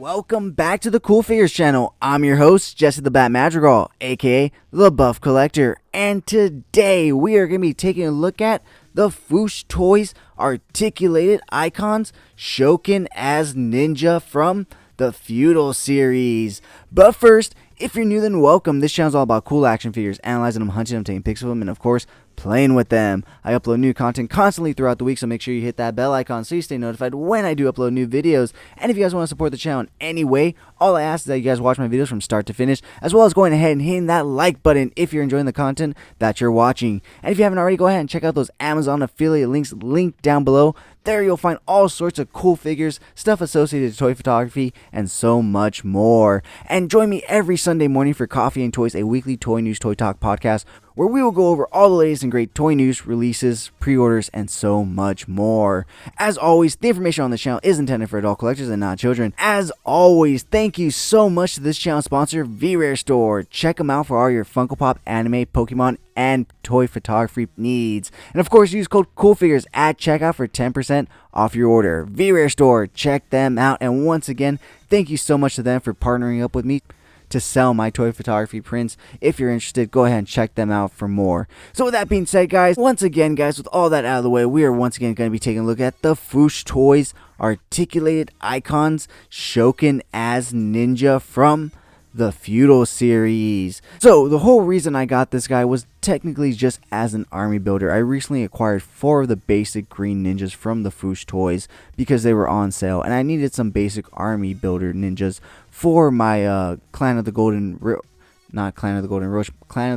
Welcome back to the CoolFigurez channel. I'm your host, Jesse the Bat Madrigal, aka the Buff Collector, and today we are going to be taking a look at the Fwoosh Toys articulated icons Shoken as Ninja from the Feudal series. But first, if you're new, then welcome. This channel is all about cool action figures, analyzing them, hunting them, taking pics of them, and of course, playing with them. I upload new content constantly throughout the week, so make sure you hit that bell icon so you stay notified when I do upload new videos. And if you guys want to support the channel in any way, all I ask is that you guys watch my videos from start to finish, as well as going ahead and hitting that like button if you're enjoying the content that you're watching. And if you haven't already, go ahead and check out those Amazon affiliate links linked down below. There you'll find all sorts of cool figures, stuff associated to toy photography, and so much more. And join me every Sunday morning for Coffee and Toys, a weekly toy news, toy talk podcast, where we will go over all the latest and great toy news, releases, pre-orders, and so much more. As always, the information on this channel is intended for adult collectors and not children. As always, thank you so much to this channel sponsor, Fwoosh Store. Check them out for all your Funko Pop, anime, Pokemon, and toy photography needs. And of course, use code CoolFigurez at checkout for 10% off your order. Fwoosh Store, check them out. And once again, thank you so much to them for partnering up with me to sell my toy photography prints. If you're interested, go ahead and check them out for more. So with that being said, guys, once again, guys, with all that out of the way, we are once again going to be taking a look at the Fwoosh Toys articulated icons Shoken as Ninja from the Feudal series. So the whole reason I got this guy was technically just as an army builder. I recently acquired 4 of the basic green ninjas from the Fwoosh Toys because they were on sale, and I needed some basic army builder ninjas for my Clan of the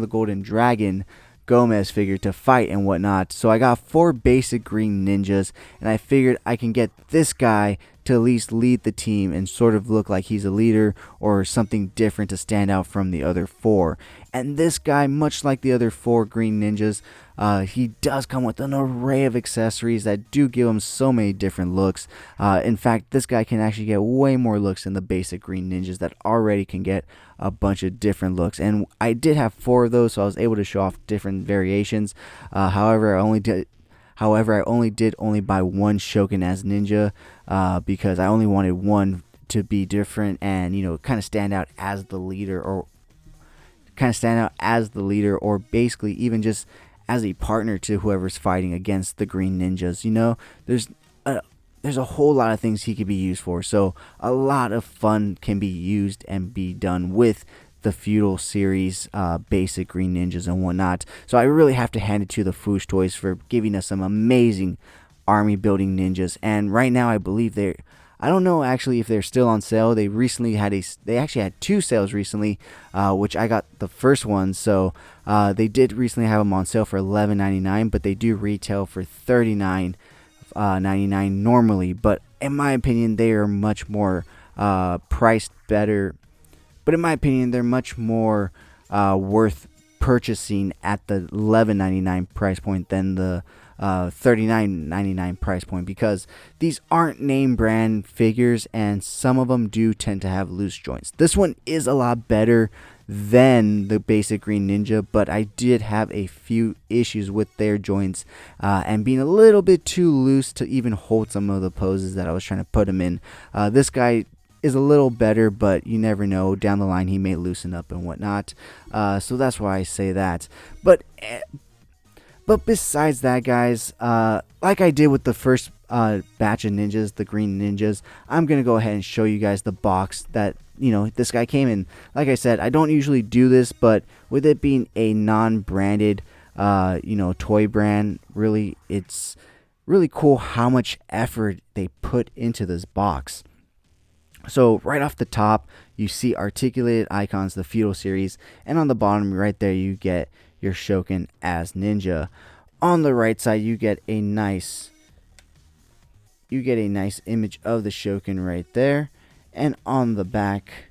Golden Dragon Gomez figure to fight and whatnot. So I got 4 basic green ninjas, and I figured I can get this guy to at least lead the team and sort of look like he's a leader or something different to stand out from the other 4. And this guy, much like the other 4 green ninjas, he does come with an array of accessories that do give him so many different looks. In fact, this guy can actually get way more looks than the basic green ninjas that already can get a bunch of different looks. And I did have 4 of those, so I was able to show off different variations. However, I only did buy one Shoken as Ninja because I only wanted one to be different and, you know, kind of stand out as the leader, or basically even just as a partner to whoever's fighting against the green ninjas. You know, there's a whole lot of things he could be used for, so a lot of fun can be used and be done with the Feudal series basic green ninjas and whatnot. So I really have to hand it to the Fwoosh Toys for giving us some amazing army building ninjas. And right now I believe I don't know actually if they're still on sale. They actually had 2 sales recently, which I got the first one. So they did recently have them on sale for $11.99, but they do retail for $39.99 normally. But in my opinion, they are much more priced better. But in my opinion, they're much more worth purchasing at the $11.99 price point than the $39.99 price point, because these aren't name brand figures and some of them do tend to have loose joints. This one is a lot better than the basic green ninja, but I did have a few issues with their joints and being a little bit too loose to even hold some of the poses that I was trying to put them in. This guy is a little better, but you never know, down the line he may loosen up and whatnot, so that's why I say that. But besides that, guys, like I did with the first batch of ninjas, the green ninjas, I'm gonna go ahead and show you guys the box that, you know, this guy came in. Like I said, I don't usually do this, but with it being a non-branded toy brand, really, it's really cool how much effort they put into this box. So right off the top, you see articulated icons, the Feudal series, and on the bottom right there you get your Shoken as Ninja. On the right side you get a nice image of the Shoken right there, and on the back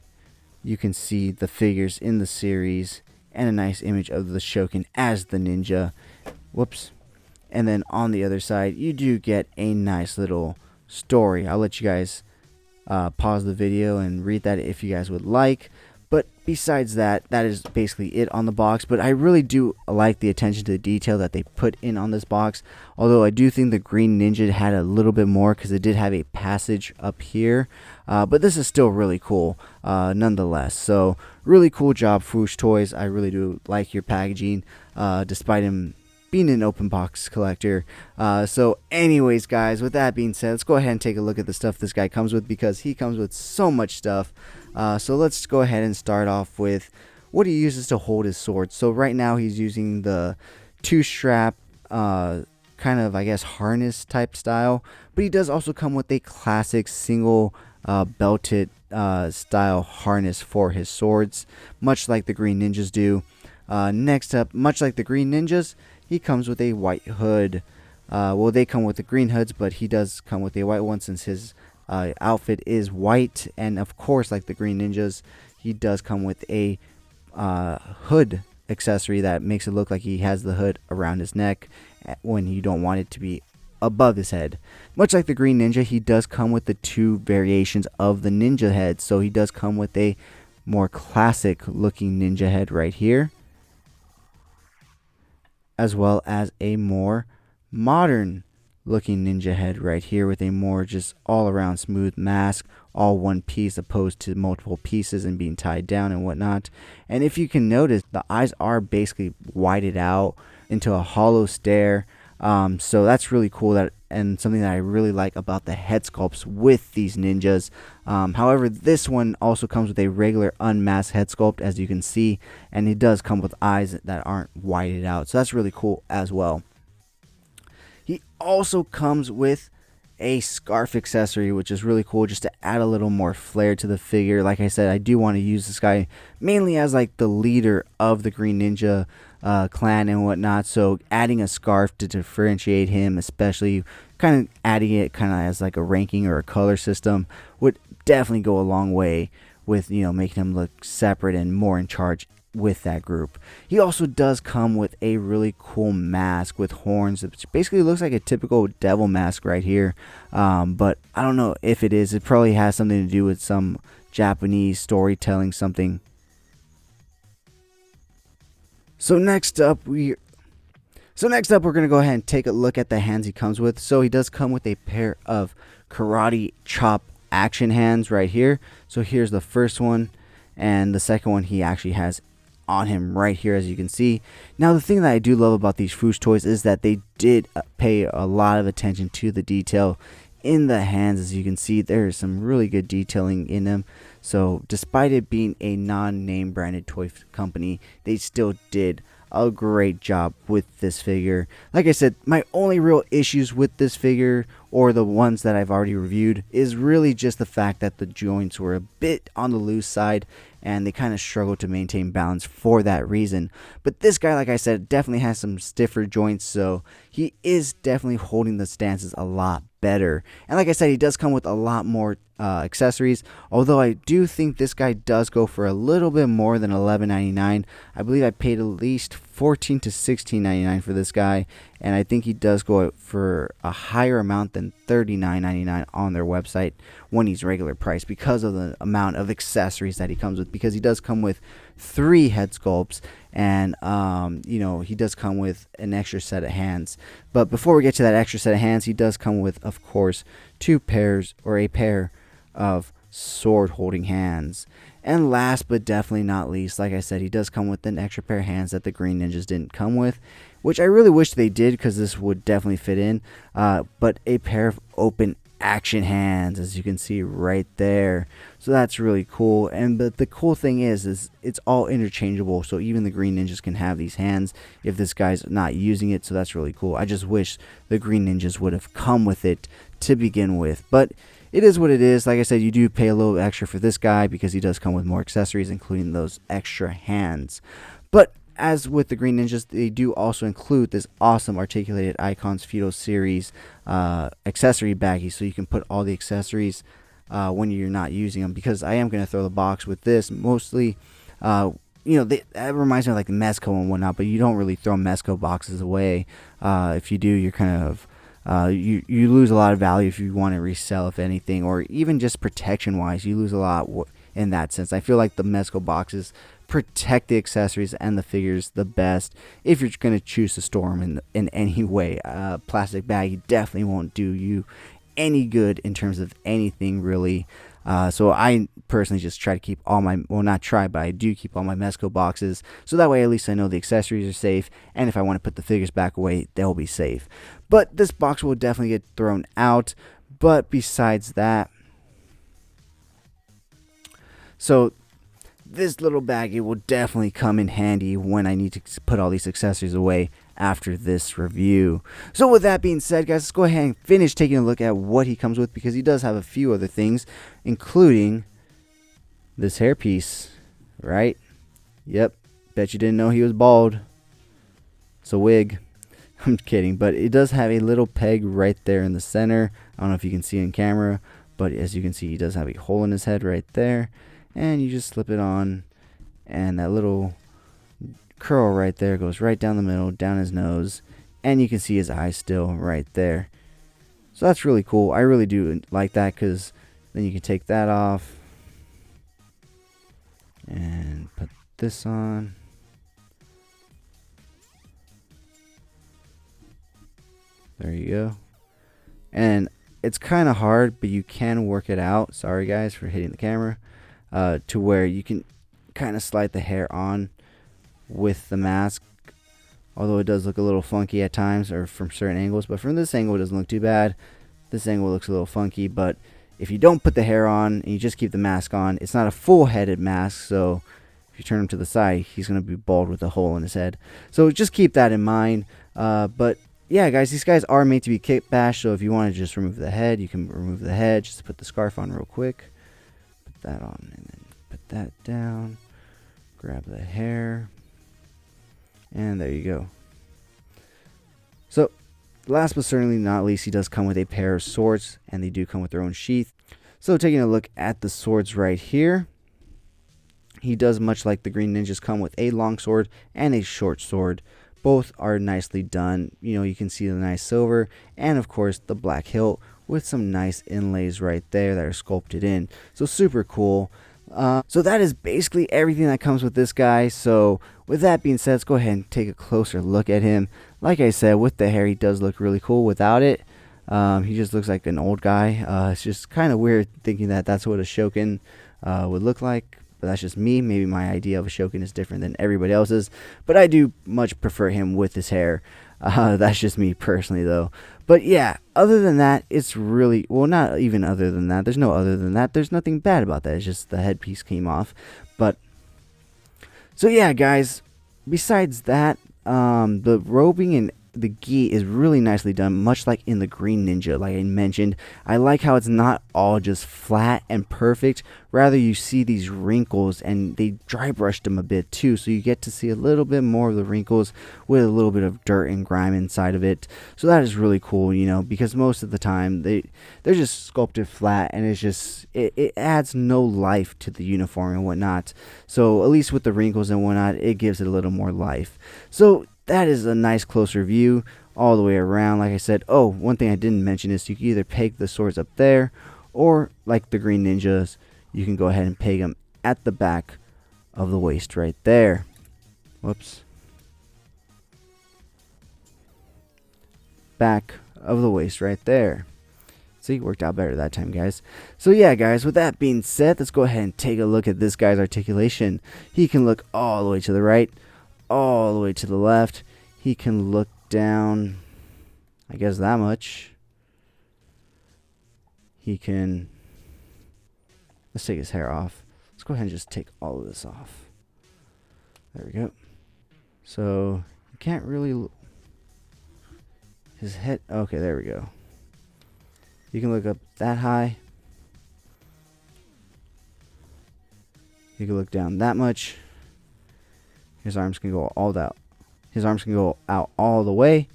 you can see the figures in the series and a nice image of the Shoken as the Ninja. Whoops. And then on the other side you do get a nice little story. I'll let you guys pause the video and read that if you guys would like. But besides that, that is basically it on the box. But I really do like the attention to detail that they put in on this box. Although I do think the Green Ninja had a little bit more because it did have a passage up here. But this is still really cool nonetheless. So really cool job, Fwoosh Toys. I really do like your packaging despite him being an open box collector. So anyways, guys, with that being said, let's go ahead and take a look at the stuff this guy comes with, because he comes with so much stuff. So let's go ahead and start off with what he uses to hold his sword. So right now he's using the 2-strap kind of, I guess, harness type style, but he does also come with a classic single belted style harness for his swords, much like the Green Ninjas do. Next up, much like the Green Ninjas, he comes with a white hood. Well, they come with the green hoods, but he does come with a white one since his outfit is white. And of course, like the Green Ninjas, he does come with a hood accessory that makes it look like he has the hood around his neck when you don't want it to be above his head. Much like the Green Ninja, he does come with the 2 variations of the ninja head. So he does come with a more classic looking ninja head right here, as well as a more modern looking ninja head right here with a more just all around smooth mask, all one piece opposed to multiple pieces and being tied down and whatnot. And if you can notice, the eyes are basically whited out into a hollow stare. So that's really cool, that, and something that I really like about the head sculpts with these ninjas. However, this one also comes with a regular unmasked head sculpt, as you can see, and it does come with eyes that aren't whited out. So that's really cool as well. He also comes with a scarf accessory, which is really cool, just to add a little more flair to the figure. Like I said, I do want to use this guy mainly as like the leader of the Green Ninja clan and whatnot, so adding a scarf to differentiate him, especially kind of adding it kind of as like a ranking or a color system, would definitely go a long way with, you know, making him look separate and more in charge with that group. He also does come with a really cool mask with horns. It basically looks like a typical devil mask right here, but I don't know if it is. It probably has something to do with some Japanese storytelling something. So next up we're going to go ahead and take a look at the hands he comes with. So he does come with a pair of karate chop action hands right here. So here's the first one, and the second one he actually has on him right here, as you can see. Now, the thing that I do love about these Fwoosh toys is that they did pay a lot of attention to the detail in the hands. As you can see, there is some really good detailing in them. So despite it being a non-name branded toy company, they still did a great job with this figure. Like I said, my only real issues with this figure, or the ones that I've already reviewed, is really just the fact that the joints were a bit on the loose side, and they kind of struggle to maintain balance for that reason. But this guy, like I said, definitely has some stiffer joints, so he is definitely holding the stances a lot better. And like I said, he does come with a lot more accessories, although I do think this guy does go for a little bit more than $11.99. I believe I paid at least $14 to $16.99 for this guy, and I think he does go for a higher amount than $39.99 on their website when he's regular price, because of the amount of accessories that he comes with, because he does come with 3 head sculpts, and you know, he does come with an extra set of hands. But before we get to that extra set of hands, he does come with, of course, a pair of sword holding hands. And last but definitely not least, like I said, he does come with an extra pair of hands that the Green Ninjas didn't come with, which I really wish they did, because this would definitely fit in. But a pair of open action hands, as you can see right there. So that's really cool. And but the cool thing is it's all interchangeable, so even the Green Ninjas can have these hands if this guy's not using it. So that's really cool. I just wish the Green Ninjas would have come with it to begin with, but it is what it is. Like I said, you do pay a little extra for this guy because he does come with more accessories, including those extra hands. But as with the Green Ninjas, they do also include this awesome Articulated Icons Feudal series accessory baggie, so you can put all the accessories when you're not using them. Because I am going to throw the box with this mostly. You know, that reminds me of like the Mezco and whatnot, but you don't really throw Mezco boxes away. If you do, you're kind of you lose a lot of value if you want to resell, if anything, or even just protection wise, you lose a lot in that sense. I feel like the Mezco boxes protect the accessories and the figures the best if you're going to choose to store them in any way. Plastic baggie definitely won't do you any good in terms of anything really. So I personally just try to keep all my, well, not try, but I do keep all my Mezco boxes, so that way at least I know the accessories are safe, and if I want to put the figures back away, they'll be safe. But this box will definitely get thrown out. But besides that, so this little baggie will definitely come in handy when I need to put all these accessories away after this review. So with that being said, guys, let's go ahead and finish taking a look at what he comes with, because he does have a few other things, including this hairpiece, right? Yep, bet you didn't know he was bald. It's a wig. I'm kidding, but it does have a little peg right there in the center. I don't know if you can see it in camera, but as you can see, he does have a hole in his head right there, and you just slip it on, and that little curl right there goes right down the middle, down his nose, and you can see his eyes still right there. So that's really cool. I really do like that, because then you can take that off and put this on. There you go. And it's kind of hard, but you can work it out. Sorry guys for hitting the camera. To where you can kind of slide the hair on with the mask, although it does look a little funky at times, or from certain angles. But from this angle, it doesn't look too bad. This angle looks a little funky, but if you don't put the hair on and you just keep the mask on, it's not a full-headed mask, so if you turn him to the side, he's going to be bald with a hole in his head. So just keep that in mind. But yeah, guys, these guys are made to be kit bash, so if you want to just remove the head, you can remove the head. Just put the scarf on real quick. Put that on, and then put that down. Grab the hair. And there you go. So, last but certainly not least, he does come with a pair of swords, and they do come with their own sheath. So, taking a look at the swords right here, he does, much like the Green Ninjas, come with a long sword and a short sword. Both are nicely done. You know, you can see the nice silver, and of course the black hilt with some nice inlays right there that are sculpted in. So, super cool. So that is basically everything that comes with this guy. So with that being said, let's go ahead and take a closer look at him. Like I said, with the hair, he does look really cool. Without it, he just looks like an old guy. It's just kind of weird thinking that that's what a Shokin would look like. But that's just me. Maybe my idea of a Shokin is different than everybody else's. But I do much prefer him with his hair. That's just me personally, though. But yeah, other than that, it's really, well, not even other than that. There's no other than that. There's nothing bad about that. It's just the headpiece came off. But, so yeah, guys, besides that, the robing and the gi is really nicely done, much like in the Green Ninja, like I mentioned. I like how it's not all just flat and perfect. Rather, you see these wrinkles, and they dry brushed them a bit too, so you get to see a little bit more of the wrinkles with a little bit of dirt and grime inside of it. So that is really cool, you know, because most of the time they're just sculpted flat, and it's just it adds no life to the uniform and whatnot. So at least with the wrinkles and whatnot, it gives it a little more life. So that is a nice closer view all the way around. Like I said, oh, one thing I didn't mention is you can either peg the swords up there, or like the Green Ninjas, you can go ahead and peg them at the back of the waist right there. Whoops. Back of the waist right there. See, it worked out better that time, guys. So yeah, guys, with that being said, let's go ahead and take a look at this guy's articulation. He can look all the way to the right, all the way to the left. He can look down, I guess that much. He can, let's take his hair off. Let's go ahead and just take all of this off. There we go. So you can't really, his head, okay, there we go. You can look up that high. You can look down that much. His arms can go all out. His arms can go out all the way.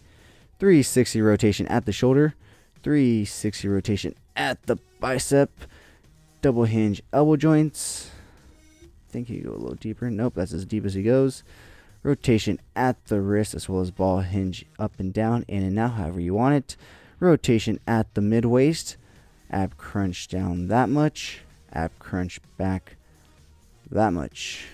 360 rotation at the shoulder. 360 rotation at the bicep. Double hinge elbow joints. I think he can go a little deeper. Nope, that's as deep as he goes. Rotation at the wrist, as well as ball hinge up and down, in and out, however you want it. Rotation at the mid waist. Ab crunch down that much. Ab crunch back that much.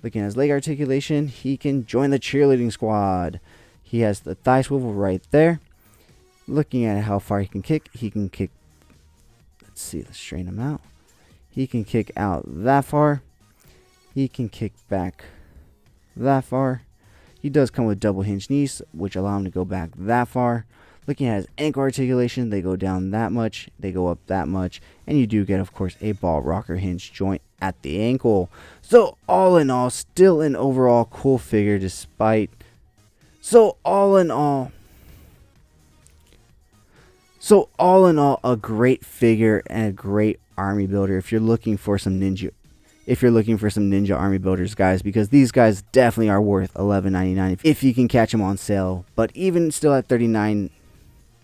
Looking at his leg articulation, he can join the cheerleading squad. He has the thigh swivel right there. Looking at how far he can kick, let's see, let's strain him out. He can kick out that far. He can kick back that far. He does come with double hinge knees, which allow him to go back that far. Looking at his ankle articulation, they go down that much, they go up that much, and you do get, of course, a ball rocker hinge joint at the ankle. So all in all, still an overall cool figure despite. So all in all, a great figure and a great army builder if you're looking for some ninja. If you're looking for some ninja army builders, guys, because these guys definitely are worth $11.99 if you can catch them on sale. But even still at $39,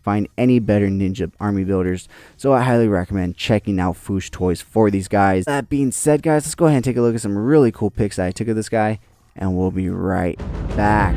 find any better ninja army builders. So I highly recommend checking out Fwoosh toys for these guys. That being said, guys, let's go ahead and take a look at some really cool pics that I took of this guy, and we'll be right back.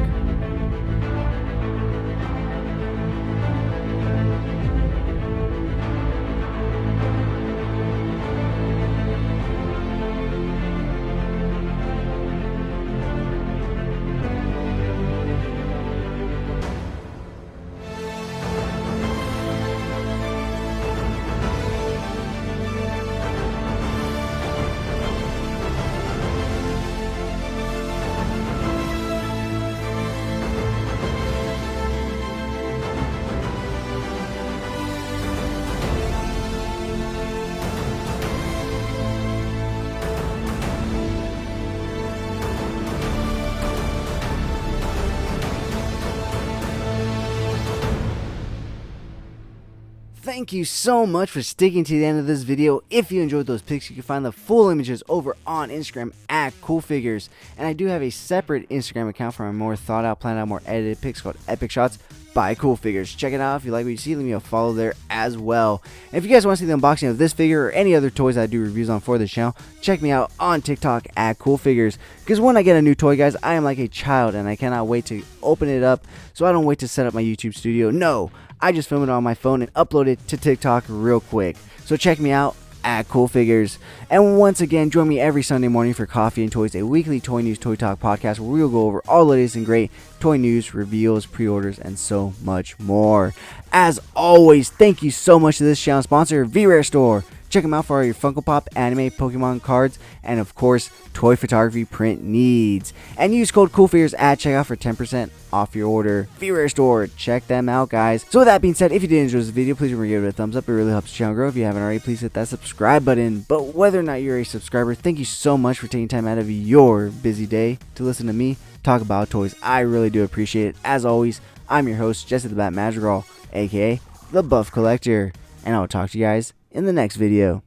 Thank you so much for sticking to the end of this video. If you enjoyed those pics, you can find the full images over on Instagram at CoolFigurez. And I do have a separate Instagram account for my more thought out, planned out, more edited pics called Epic Shots by CoolFigurez. Check it out. If you like what you see, leave me a follow there as well. And if you guys want to see the unboxing of this figure or any other toys I do reviews on for this channel, check me out on TikTok at CoolFigurez. Because when I get a new toy, guys, I am like a child and I cannot wait to open it up. So I don't wait to set up my YouTube studio. No, I just film it on my phone and upload it to TikTok real quick. So check me out at CoolFigurez. And once again, join me every Sunday morning for Coffee and Toys, a weekly toy news, toy talk podcast where we will go over all the latest and great toy news, reveals, pre-orders, and so much more. As always, thank you so much to this channel sponsor, VRare Store. Check them out for all your Funko Pop, anime, Pokemon cards, and of course, toy photography print needs. And use code CoolFigurez at checkout for 10% off your order. VRare Store, check them out, guys. So with that being said, if you did enjoy this video, please remember to give it a thumbs up. It really helps the channel grow. If you haven't already, please hit that subscribe button. But whether or not you're a subscriber, thank you so much for taking time out of your busy day to listen to me talk about toys. I really do appreciate it. As always, I'm your host, Jesse the Bat Madrigal, aka the Buff Collector, and I'll talk to you guys in the next video.